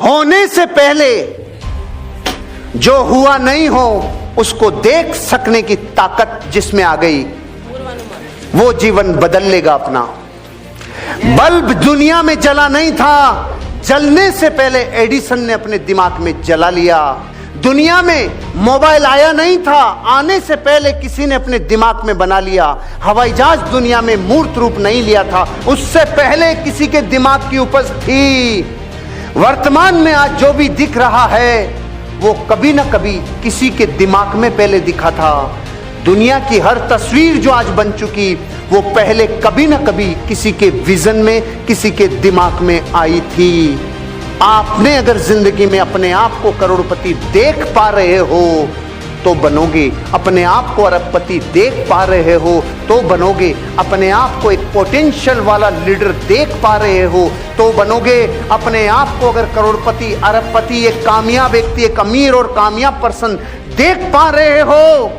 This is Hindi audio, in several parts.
होने से पहले जो हुआ नहीं हो उसको देख सकने की ताकत जिसमें आ गई, वो जीवन बदल लेगा अपना। बल्ब दुनिया में जला नहीं था, जलने से पहले एडिसन ने अपने दिमाग में जला लिया। दुनिया में मोबाइल आया नहीं था, आने से पहले किसी ने अपने दिमाग में बना लिया। हवाई जहाज दुनिया में मूर्त रूप नहीं लिया था, उससे पहले किसी के दिमाग की उपज थी। वर्तमान में आज जो भी दिख रहा है वो कभी ना कभी किसी के दिमाग में पहले दिखा था। दुनिया की हर तस्वीर जो आज बन चुकी वो पहले कभी ना कभी किसी के विजन में, किसी के दिमाग में आई थी। आपने अगर जिंदगी में अपने आप को करोड़पति देख पा रहे हो तो बनोगे, अपने आप को अरबपति देख पा रहे हो तो बनोगे, अपने आप को एक पोटेंशियल वाला लीडर देख पा रहे हो तो बनोगे, अपने आप को अगर करोड़पति, अरबपति, एक कामयाब व्यक्ति, एक अमीर और कामयाब पर्सन देख पा रहे हो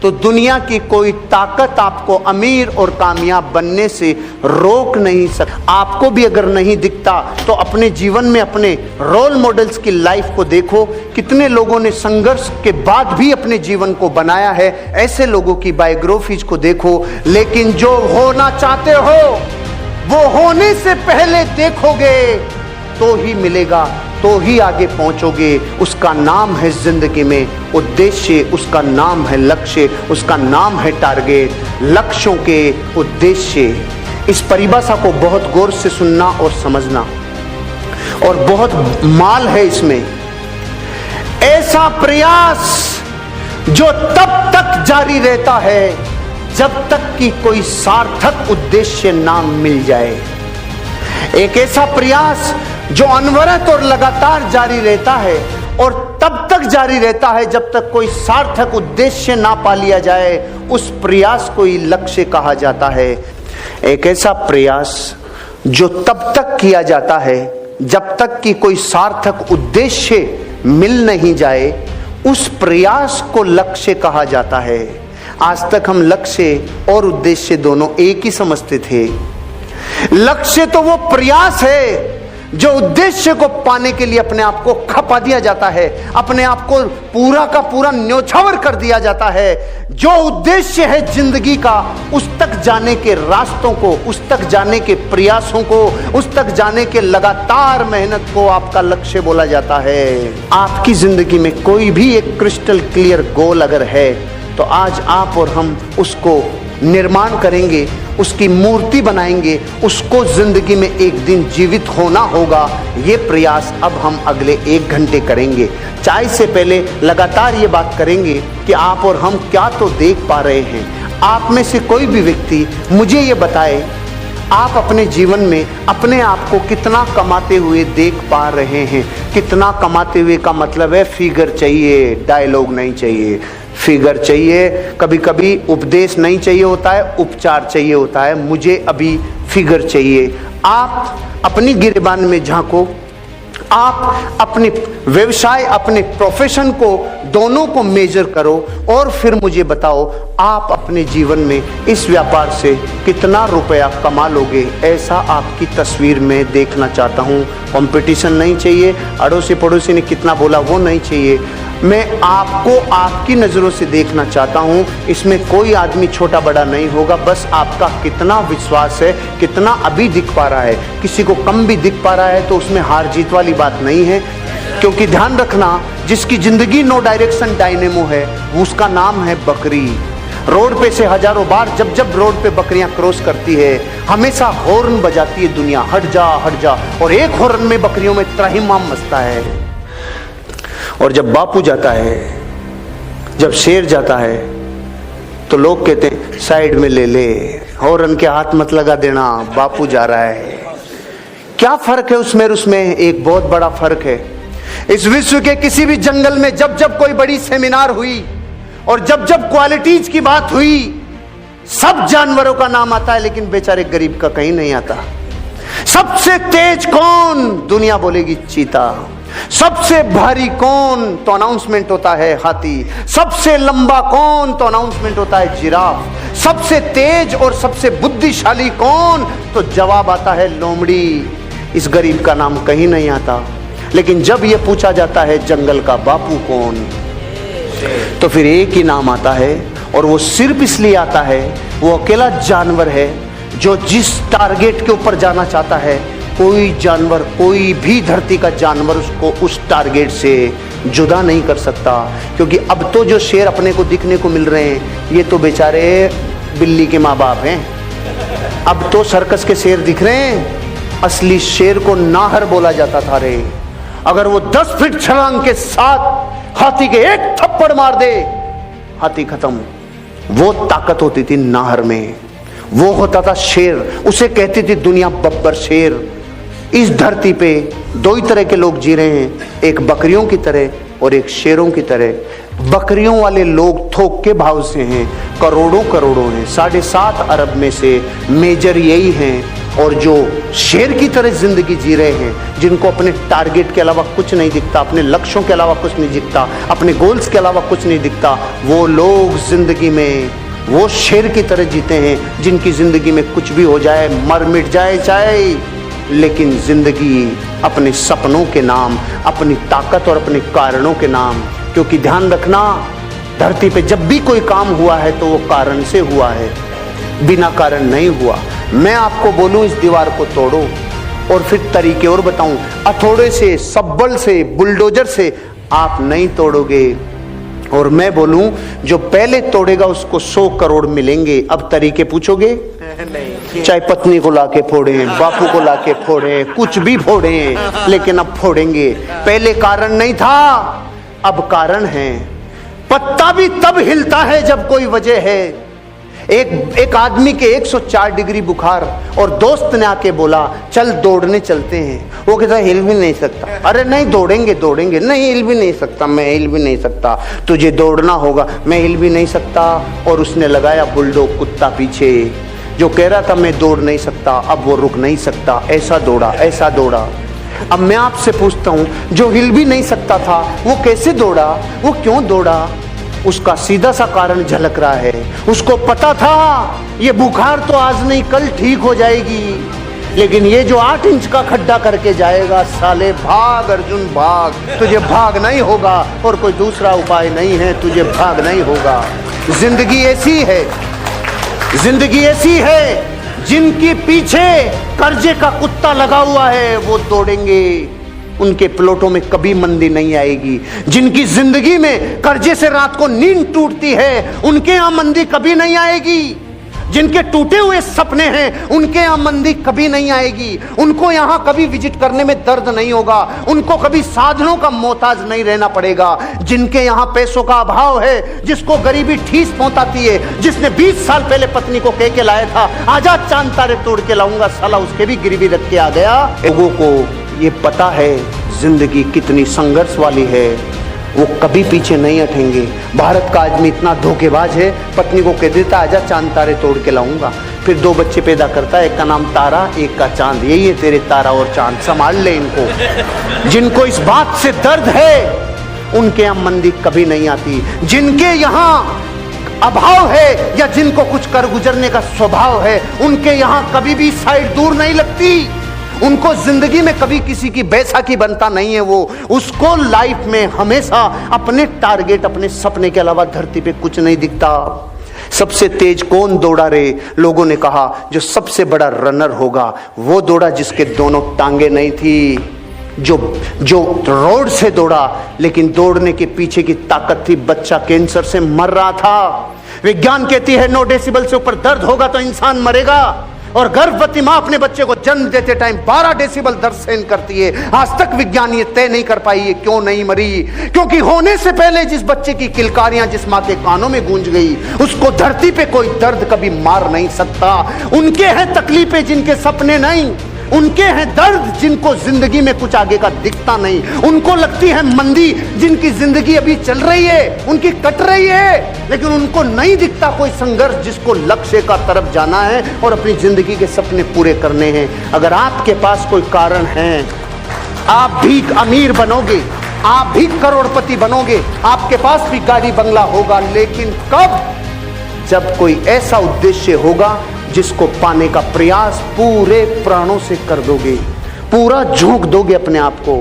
तो दुनिया की कोई ताकत आपको अमीर और कामयाब बनने से रोक नहीं सकती। आपको भी अगर नहीं दिखता तो अपने जीवन में अपने रोल मॉडल्स की लाइफ को देखो, कितने लोगों ने संघर्ष के बाद भी अपने जीवन को बनाया है, ऐसे लोगों की बायोग्राफीज को देखो। लेकिन जो होना चाहते हो वो होने से पहले देखोगे तो ही मिलेगा, तो ही आगे पहुंचोगे। उसका नाम है जिंदगी में उद्देश्य, उसका नाम है लक्ष्य, उसका नाम है टारगेट। लक्ष्यों के उद्देश्य, इस परिभाषा को बहुत गौर से सुनना और समझना, और बहुत माल है इसमें। ऐसा प्रयास जो तब तक जारी रहता है जब तक कि कोई सार्थक उद्देश्य ना मिल जाए। एक ऐसा प्रयास जो अनवरत और लगातार जारी रहता है और तब तक जारी रहता है जब तक कोई सार्थक उद्देश्य ना पा लिया जाए, उस प्रयास को ही लक्ष्य कहा जाता है। एक ऐसा प्रयास जो तब तक किया जाता है जब तक कि कोई सार्थक उद्देश्य मिल नहीं जाए, उस प्रयास को लक्ष्य कहा जाता है। आज तक हम लक्ष्य और उद्देश्य दोनों एक ही समझते थे। लक्ष्य तो वो प्रयास है जो उद्देश्य को पाने के लिए अपने आप को खपा दिया जाता है, अपने आप को पूरा का पूरा न्योछावर कर दिया जाता है। जो उद्देश्य है जिंदगी का, उस तक जाने के रास्तों को, उस तक जाने के प्रयासों को, उस तक जाने के लगातार मेहनत को आपका लक्ष्य बोला जाता है। आपकी जिंदगी में कोई भी एक क्रिस्टल क्लियर गोल अगर है तो आज आप और हम उसको निर्माण करेंगे, उसकी मूर्ति बनाएंगे, उसको जिंदगी में एक दिन जीवित होना होगा। ये प्रयास अब हम अगले 1 घंटे करेंगे। चाय से पहले लगातार ये बात करेंगे कि आप और हम क्या तो देख पा रहे हैं। आप में से कोई भी व्यक्ति मुझे ये बताए, आप अपने जीवन में अपने आप को कितना कमाते हुए देख पा रहे हैं। कितना कमाते हुए का मतलब है फिगर चाहिए, डायलॉग नहीं चाहिए। फिगर चाहिए, कभी कभी उपदेश नहीं चाहिए होता है, उपचार चाहिए होता है। मुझे अभी फिगर चाहिए। आप अपनी गिरबान में झांको, आप अपने व्यवसाय, अपने प्रोफेशन को, दोनों को मेजर करो और फिर मुझे बताओ आप अपने जीवन में इस व्यापार से कितना रुपया कमा लोगे। ऐसा आपकी तस्वीर में देखना चाहता हूँ। कंपटीशन नहीं चाहिए, अड़ोसी पड़ोसी ने कितना बोला वो नहीं चाहिए। मैं आपको आपकी नज़रों से देखना चाहता हूँ। इसमें कोई आदमी छोटा बड़ा नहीं होगा, बस आपका कितना विश्वास है, कितना अभी दिख पा रहा है। किसी को कम भी दिख पा रहा है तो उसमें हार जीत वाली बात नहीं है, क्योंकि ध्यान रखना, जिसकी जिंदगी नो डायरेक्शन डायनेमो है उसका नाम है बकरी। रोड पे से हजारों बार जब जब रोड पे बकरियां क्रॉस करती है, हमेशा हॉर्न बजाती है दुनिया, हट जा हट जा, और एक हॉर्न में बकरियों में त्राहिमाम मचता है। और जब बापू जाता है, जब शेर जाता है तो लोग कहते हैं साइड में ले ले, हॉर्न के हाथ मत लगा देना, बापू जा रहा है। क्या फर्क है उसमें? उसमें एक बहुत बड़ा फर्क है। इस विश्व के किसी भी जंगल में जब जब कोई बड़ी सेमिनार हुई और जब जब क्वालिटीज की बात हुई, सब जानवरों का नाम आता है लेकिन बेचारे गरीब का कहीं नहीं आता। सबसे तेज कौन? दुनिया बोलेगी चीता। सबसे भारी कौन? तो अनाउंसमेंट होता है हाथी। सबसे लंबा कौन? तो अनाउंसमेंट होता है जिराफ। सबसे तेज और सबसे बुद्धिशाली कौन? तो जवाब आता है लोमड़ी। इस गरीब का नाम कहीं नहीं आता। लेकिन जब ये पूछा जाता है जंगल का बापू कौन, तो फिर एक ही नाम आता है, और वो सिर्फ इसलिए आता है, वो अकेला जानवर है जो जिस टारगेट के ऊपर जाना चाहता है, कोई जानवर, कोई भी धरती का जानवर उसको उस टारगेट से जुदा नहीं कर सकता। क्योंकि अब तो जो शेर अपने को दिखने को मिल रहे हैं, ये तो बेचारे बिल्ली के माँ बाप हैं। अब तो सर्कस के शेर दिख रहे हैं, असली शेर को नाहर बोला जाता था रे। अगर वो 10 फीट छलांग के साथ हाथी के एक थप्पड़ मार दे, हाथी खत्म। वो ताकत होती थी नाहर में, वो होता था शेर। उसे कहती थी दुनिया बब्बर शेर। इस धरती पे दो ही तरह के लोग जी रहे हैं, एक बकरियों की तरह और एक शेरों की तरह। बकरियों वाले लोग थोक के भाव से हैं, करोड़ों करोड़ों हैं, 7.5 अरब में से मेजर यही हैं। और जो शेर की तरह जिंदगी जी रहे हैं, जिनको अपने टारगेट के अलावा कुछ नहीं दिखता, अपने लक्ष्यों के अलावा कुछ नहीं दिखता, अपने गोल्स के अलावा कुछ नहीं दिखता, वो लोग जिंदगी में वो शेर की तरह जीते हैं, जिनकी जिंदगी में कुछ भी हो जाए, मर मिट जाए चाहे, लेकिन जिंदगी अपने सपनों के नाम, अपनी ताकत और अपने कारणों के नाम। क्योंकि ध्यान रखना, धरती पे जब भी कोई काम हुआ है तो वो कारण से हुआ है, बिना कारण नहीं हुआ। मैं आपको बोलूं इस दीवार को तोड़ो, और फिर तरीके और बताऊं, हथौड़े से, सब्बल से, बुलडोजर से आप नहीं तोड़ोगे। और मैं बोलूं जो पहले तोड़ेगा उसको 100 करोड़ मिलेंगे। अब तरीके पूछोगे? नहीं। चाहे पत्नी को लाके फोड़े, बापू को लाके फोड़े, कुछ भी फोड़े, लेकिन अब फोड़ेंगे। पहले कारण नहीं था, अब कारण है। पत्ता भी तब हिलता है जब कोई वजह है। एक आदमी के 104 डिग्री बुखार, और दोस्त ने आके बोला चल दौड़ने चलते हैं। वो कहता हिल भी नहीं सकता। अरे नहीं, दौड़ेंगे दौड़ेंगे। नहीं, हिल भी नहीं सकता, मैं हिल भी नहीं सकता। तुझे दौड़ना होगा। मैं हिल भी नहीं सकता। और उसने लगाया बुलडॉग कुत्ता पीछे, जो कह रहा था मैं दौड़ नहीं सकता। अब वो रुक नहीं सकता, ऐसा दौड़ा, ऐसा दौड़ा। अब मैं आपसे पूछता हूँ, जो हिल भी नहीं सकता था वो कैसे दौड़ा, वो क्यों दौड़ा? उसका सीधा सा कारण झलक रहा है। उसको पता था ये बुखार तो आज नहीं कल ठीक हो जाएगी, लेकिन ये जो 8 इंच का खड्डा करके जाएगा, साले भाग अर्जुन भाग, तुझे भाग नहीं होगा, और कोई दूसरा उपाय नहीं है, तुझे भाग नहीं होगा। जिंदगी ऐसी है, जिंदगी ऐसी है, जिनके पीछे कर्जे का कुत्ता लगा हुआ है वो दौड़ेंगे, उनके प्लॉटों में कभी मंदी नहीं आएगी। जिनकी जिंदगी में कर्जे से रात को नींद टूटती है, उनके यहां मंदी कभी नहीं आएगी। जिनके टूटे हुए सपने हैं, उनके यहां मंदी कभी नहीं आएगी। उनको यहां कभी विजिट करने में दर्द नहीं होगा, उनको कभी साधनों का मोहताज नहीं रहना पड़ेगा। जिनके यहां पैसों का अभाव है, जिसको गरीबी ठीस पहुंचाती है, जिसने 20 साल पहले पत्नी को कह के लाया था आजा चांद तारे तोड़ के लाऊंगा, साला उसके भी गिरवी रख के आ गया। लोगों को ये पता है जिंदगी कितनी संघर्ष वाली है, वो कभी पीछे नहीं हटेंगे। भारत का आदमी इतना धोखेबाज है, पत्नी को कह देता आजा चांद तारे तोड़ के लाऊंगा, फिर 2 बच्चे पैदा करता है, एक का नाम तारा, एक का चांद। यही है तेरे तारा और चांद, संभाल ले इनको। जिनको इस बात से दर्द है, उनके यहाँ मंदी कभी नहीं आती। जिनके यहाँ अभाव है या जिनको कुछ कर गुजरने का स्वभाव है, उनके यहाँ कभी भी साइड दूर नहीं लगती। उनको जिंदगी में कभी किसी की बैसाखी बनता नहीं है। वो उसको लाइफ में हमेशा अपने टारगेट, अपने सपने के अलावा धरती पे कुछ नहीं दिखता। सबसे तेज कौन दौड़ा रे? लोगों ने कहा जो सबसे बड़ा रनर होगा वो दौड़ा जिसके दोनों टांगे नहीं थी, जो रोड से दौड़ा, लेकिन दौड़ने के पीछे की ताकत थी। बच्चा कैंसर से मर रहा था। विज्ञान कहती है 9 डेसिबल से ऊपर दर्द होगा तो इंसान मरेगा, और गर्भवती मां अपने बच्चे को जन्म देते टाइम 12 डेसिबल दर्द सहन करती है। आज तक विज्ञान ये तय नहीं कर पाई है क्यों नहीं मरी, क्योंकि होने से पहले जिस बच्चे की किलकारियां जिस मां के कानों में गूंज गई, उसको धरती पे कोई दर्द कभी मार नहीं सकता। उनके हैं तकलीफें जिनके सपने नहीं, उनके हैं दर्द जिनको जिंदगी में कुछ आगे का दिखता नहीं, उनको लगती है मंदी जिनकी जिंदगी अभी चल रही है, उनकी कट रही है, लेकिन उनको नहीं दिखता कोई संघर्ष जिसको लक्ष्य का तरफ जाना है और अपनी जिंदगी के सपने पूरे करने हैं। अगर आपके पास कोई कारण है, आप भी अमीर बनोगे, आप भी करोड़पति बनोगे, आपके पास भी गाड़ी बंगला होगा, लेकिन कब? जब कोई ऐसा उद्देश्य होगा जिसको पाने का प्रयास पूरे प्राणों से कर दोगे, पूरा झोंक दोगे अपने आप को।